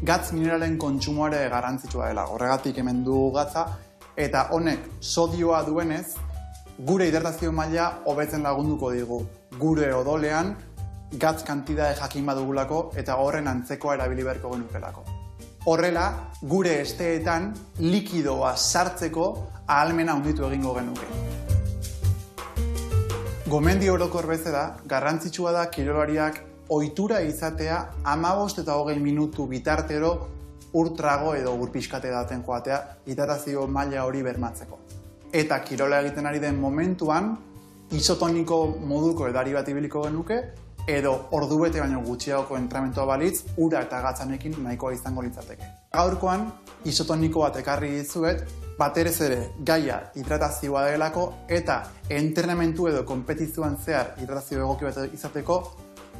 gatz mineralen kontsumoare garrantzitsua dela. Horregatik hemen du gatza, eta honek sodioa duenez, gure hidratazio maila hobetzen lagunduko digu. Gure odolean gatz kantitate jakin badugulako eta horren antzekoa erabili beharko genukelako. Horrela, gure esteetan likidoa sartzeko ahalmena handitu egingo genuke. Gomendi orokor bezala, garrantzitsua da kirolariak ohitura izatea 15 eta 20 minutu bitartero urtrago edo urpiskate daten joatea hidratazio maila hori bermatzeko. Eta kirola egiten ari den momentuan, isotoniko moduko edari bat ibiliko genuke, edo ordubete baino gutxiagoko entrenamentua balitz, ura eta gatzanekin nahikoa izango litzateke. Gaurkoan, isotoniko bat ekarri dizuet, baterez ere gaia hidratazioa delako eta entrenamentu edo konpetizioan zehar hidratazio egoki bat izateko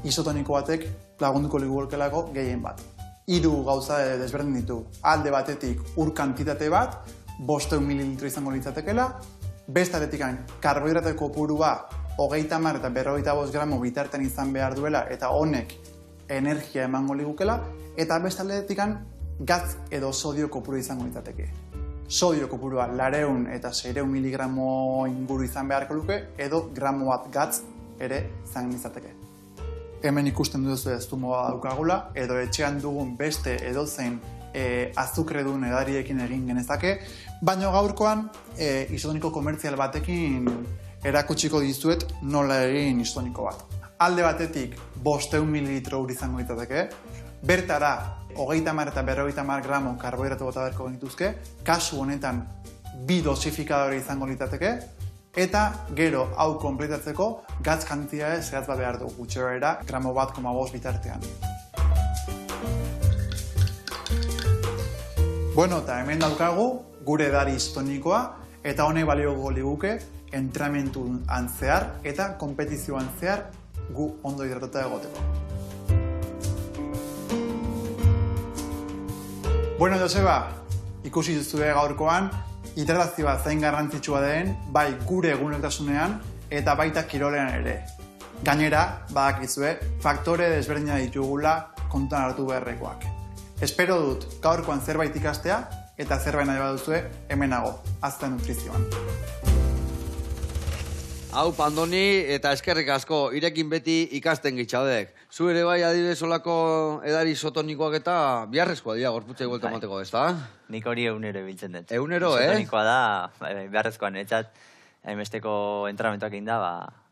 isotoniko batek lagunduko liguolkelako gehien bat. 3 gauza desberdin ditu. Alde batetik ur kantitate bat, 500 mililitro izango litzatekela, beste aldetik karbohidrate kopurua 30 eta 45 gramo bitartean izan behar duela eta honek energia emango ligukela, eta beste aldetik gatz edo sodio kopuru izango litzateke. Sodio kopurua 400 eta 600 miligramo inguru izan beharko luke, edo gramo bat gatz ere izan litzateke. Hemen ikusten duzu ez zumoa daukagula, edo etxean dugun beste edozein azukredun edariekin egin genezake, baina gaurkoan isotoniko komertzial batekin erakutsiko dizuet nola egin isotoniko bat. Alde batetik 500 mililitro ur izango litzateke, bertara 30 eta 50 gramo karbohidratu bota beharko genituzke, kasu honetan 2 dosifikadore izango litzateke, eta gero hau konpletatzeko gatz kantitate zehatz bat behar du, gutxera gramo 1,5 bitartean. Bueno, eta hemen daukagu gure edari isotonikoa, eta honek balioko liguke entrenamentuan zehar eta konpetizioan zehar gu ondo hidratatuta egoteko. Bueno, Joseba, ikusi duzue gaurkoan, hidratazioa zain garrantzitsua den, bai gure egunerokotasunean eta baita kirolean ere. Gainera, badakizue, faktore desberdina ditugula kontuan hartu beharrekoak. Espero dut gaurkoan zerbait ikastea eta zerbait nahi baduzue hemenago, Azta Nutrizioan. Hau, Pandoni, eta eskerrik asko, irekin beti ikasten gitxadek. Zu ere bai adibidez olako edari isotonikoak eta biharrezkoa dira gorputzei buelta emateko, ez da? Nik hori egunero biltzen dut. Egunero, Isotonikoa da, beharrezkoan, etzat, hainbesteko entrenamentuak egin da,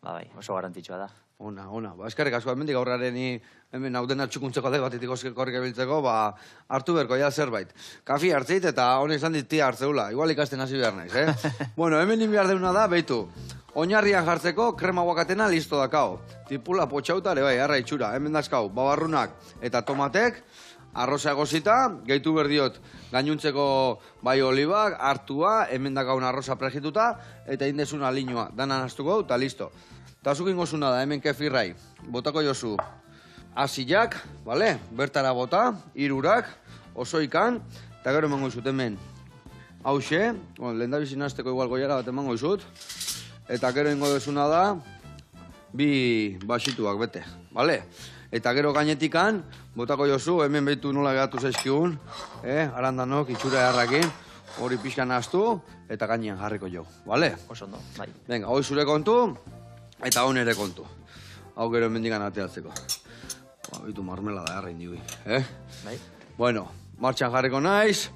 bai, oso garrantzitsua da. Ona. Eskerrik asko, hemendik aurraren hemen hau dena txukuntzeko alde batetik korrik ebiltzeko, hartu berko ja zerbait. Kafi hartzeit eta honek izan ditia hartzeula, igual ikasten hasi behar naiz, Bueno, hemen behar deuna da, behitu. Oinarrian jartzeko krema guakatena listo dakao. Tipula potxauta ere bai, arra itxura. Hemen dazkau, babarrunak eta tomatek, arroza egosita, gehitu berdiot gainuntzeko bai olibak, hartua, hemen dakaun arroza prejituta, eta indezuna linua, danan astuko eta listo. Eta zuk ingozuna da, hemen kefirrai, botako jozu asillak, vale? Bertara bota, 3 osoikan, eta gero emango izut hemen. Hauxe, lehen da bizina azteko igual goiara bat emango izut, eta gero ingo dezuna da, 2 basituak bete, vale? Eta gero gainetikan, botako jozu, hemen behitu nola gehatu zaizkigun, arandanok, itxura errakin, hori pixkan astu, eta gainean jarriko jo, vale? Oso ondo, bai. Venga, hoi zure kontu, eta hon ere kontu. Hau gero hemendikan ateatzeko. Bitu marmelada errein diui, Bai. Bueno, martxan jarriko naiz,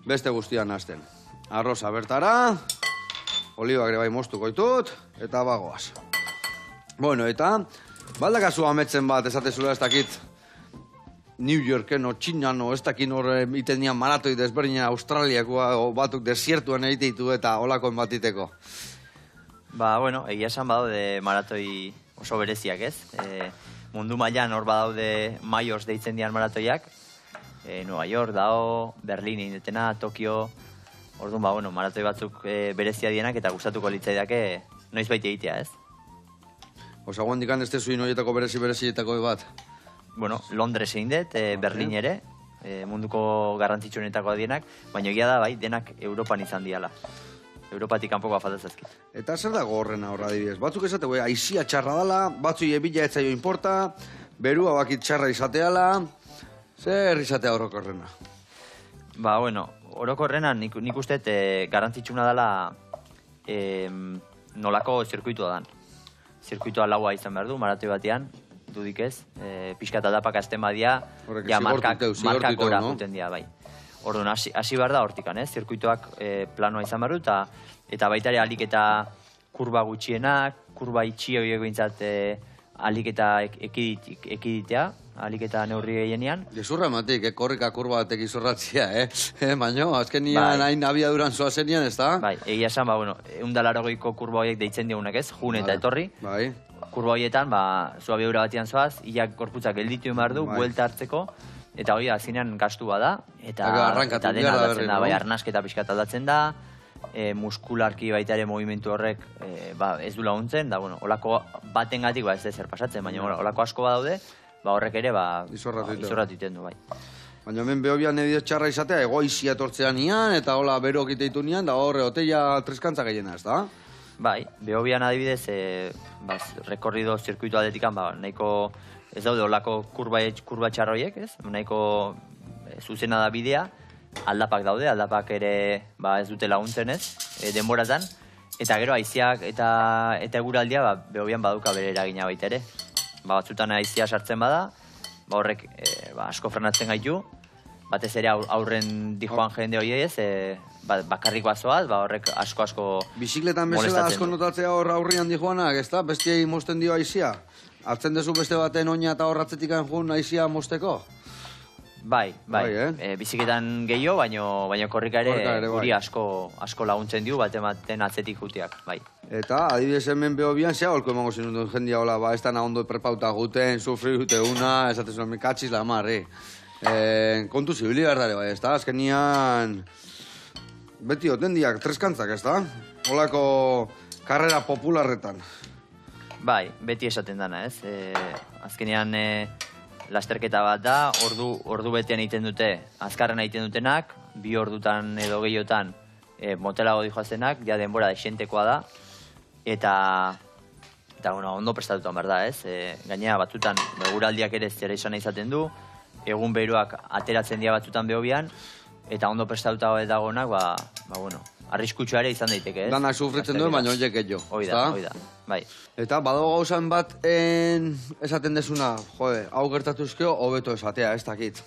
beste guztian hasten. Arroza bertara, olibak ere bai moztuko ditut, eta bagoaz. Bueno, eta baldakazu ametzen bat esatezula ez dakit New Yorken o Txinan o ez dakin hor iten nian maratoi desberdina Australiakoa o batuk desiertuan egiteitu eta olakoen batiteko. Bueno, egia esan badaude maratoi oso bereziak, ez? Mundu mailan hor badaude Majors deitzen dian maratoiak. Nueva York dao, Berlin indetena, Tokio. Orduan, maratoi batzuk berezia dienak eta gustatuko litzaidake noiz baita egitea, ez? Osa, guandikan ez tezuin horietako berezietako bat. Bueno, Londres egin dut, Berlin ere, munduko garrantzitsuenetako adienak, baina egia da, bai, denak Europan izan diala. Europatik kanpokoa faltazazkit. Eta zer dago horrena horra dibidez? Batzuk esate, aizia txarra dala, batzuk ebila etzaio inporta, berua bakit txarra izateala, zer izatea orokorrena? Ba, bueno, orokorrena nik uste garrantzitsuna dela nolako zirkuitua dan. Zirkuitua laua izan behar du, maratoi batean, dudik ez, pixka eta dapak azten badia, ja markak gora juten dira, bai. Orduan, hasi behar da hortikan, zirkuituak planoa izan behar du, eta baita ere alik eta kurba gutxienak, kurba itxi horiek bintzat alik eta ekiditea, alik eta neurri gehienean. Gezurra ematik, korrika kurba batek izorratzia, baina, azkenian hain abiaduran zoazenian, ez da? Bai, egia esan, ba, 180ko kurba horiek deitzen diogunak ez, jun eta etorri. Bai. Kurba horietan, zu abiadura batian zoaz, iak gorputzak gelditu behar du, buelta hartzeko, eta hori azinean gastua da, eta dena aldatzen da, bai, arnasketa pixkat aldatzen da, muskularki baita ere movimentu horrek ez du laguntzen, da, bueno, olako batengatik ez da zer pasatzen, baina olako asko badaude, horrek ere izorratu iten du, bai. Baina hemen behobian edidez txarra izatea, egoizia etortzean ian, eta hola bero okiteitu nian, da horre hoteia treskantza gehiena, ez da? Bai, behobian adibidez, rekorrido zirkuitu atletikan, nahiko ez daude olako kurba txarroiek, ez? Nahiko zuzena da bidea, aldapak daude, aldapak ere ez dute laguntzen ez, denborazan, eta gero haiziak eta eguraldia behobian baduka bere eragina baita ere. Batzutan haizia sartzen bada, horrek asko frenatzen gaitu, batez ere aurren dijoan jende hori ez, bakarrik bazoaz, horrek asko bizikletan bezala asko notatzea hor aurrian dijoanak, ez da? Bestiei mosten dio haizia? Hartzen dezu beste baten oina eta horratzetik jun haizia mosteko? Bai, biziketan gehiago, baina korrika ere guri asko laguntzen diu, baten atzetik jutiak, bai. Eta, adibidez hemen behobian, zea holko emango zinuten jendia hola, ez da ondo prepauta guten, sufri gute una, esatezuna, me katxiz la mar, kontu zibili berdare, bai, ez da, azkenian, beti oten diak, treskantzak, ez da? Holako karrera popularretan. Bai, beti esaten dana, ez? Azkenean lasterketa bat da, ordu betean egiten dute, azkarren egiten dutenak, 2 ordutan edo gehiotan motelago dijoazenak, ja denbora dexentekoa da, eta ondo prestatutan behar da, ez? Gainera batzutan, guraldiak ere zera izan izaten du, egun behiruak ateratzen dira batzutan behobian, eta ondo prestatuta dagoenak, bueno, arriskutsua ere izan daiteke, ez? Danak sufritzen duen, baina horiek gehiago. Hoi da, bai. Eta badago gauzan bat esaten desuna, hau gertatuzkeo, hobeto esatea, ez dakit.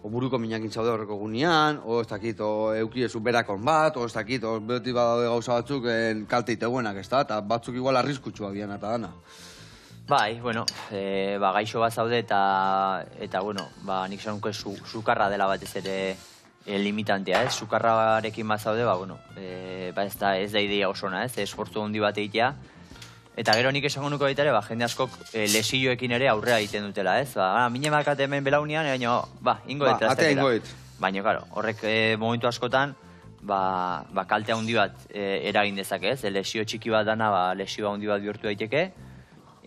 Buruko minakin zaude horreko gunean, ez dakit, eukiezu berakon bat, ez dakit, beti badaude gauza batzuk kalte iteguenak, ez da? Eta batzuk igual arriskutsua bian eta dana. Bai, bueno, gaixo bat zaude eta bueno, nik zanuke sukarra dela batez ere limitantea, ez? Sukarrarekin bat zaude, bueno, ez da ideia osona, ez? Esfortzu handi bat egitea. Eta gero nik esango nuko baita ere, jende askok lesioekin ere aurrea egiten dutela, ez? Mine bakate hemen belaunian, ingo detrastekera. Baina, karo, horrek momentu askotan, kalte handi bat eragin dezake, ez? Lesio txiki bat dana, lesio handi bat bihurtu daiteke,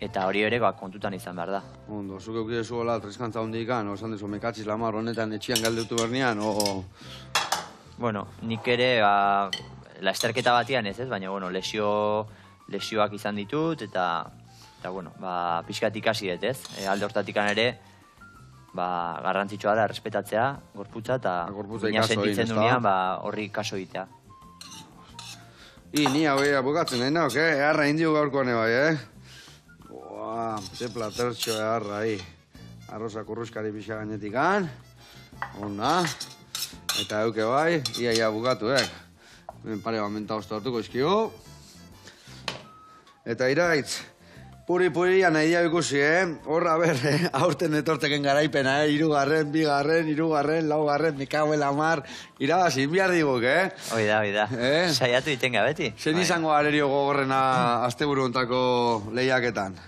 eta hori ere kontutan izan behar da. Ondo, zuk eukidezu gola treskantza hondikan, esan dezu mekatziz lamar honetan etxian galdutu bernian, Bueno, nik ere, lasterketa batian ez, baina, bueno, lesioak izan ditut, eta bueno, pixkat ikasi dut, ez? Alde hortatikan ere, garrantzitsua da, respetatzea, gorputza, eta bina sentitzen dunean, horri kaso egitea. Ni hau bukatzen nahi nauk, Eharra indio gaurkoan bai, ze platertxo eharra, arroza kurruskari pixa gainetik ona, eta euke bai, ia bukatu, pare bamenta osta hartuko izkigu. Eta iraitz, puri-purian nahi ikusi, horra aurten etorteken garaipena, 3., 2., 3., 4., mikaue lamar, irabazin behar diguk, Hoi da, saiatu itenga beti. Zen izango arerio gogorrena asteburu hontako lehiaketan?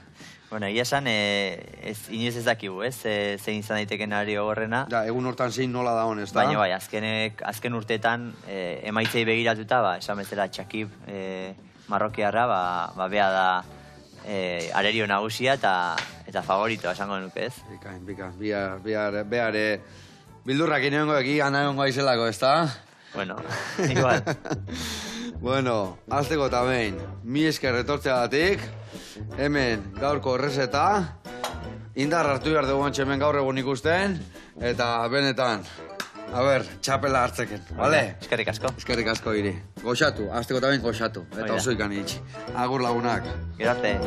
Bueno, egia esan, inoiz ez dakigu, zein izan daiteken arerio gogorrena. Ja, egun hortan zein nola da honez, da? Baina bai, azken urteetan emaitzei begiratuta, esan bezala Txakib, marrokiarra, bea da arerio nagusia eta favoritoa esango nuke, ez? Bikain, beare bildurrak inongo eki gana egongo aizelako, ezta? Bueno, igual. Bueno, azteko eta behin, mi esker etortzeagatik, hemen gaurko errezeta, indar hartu behar dugu hemen gaur egun ikusten, eta benetan, txapela hartzeken, bale? Eskerrik asko. Eskerrik asko iri. Goxatu, azteko eta behin goxatu, eta oso ikan itxi. Agur lagunak. Gero arte.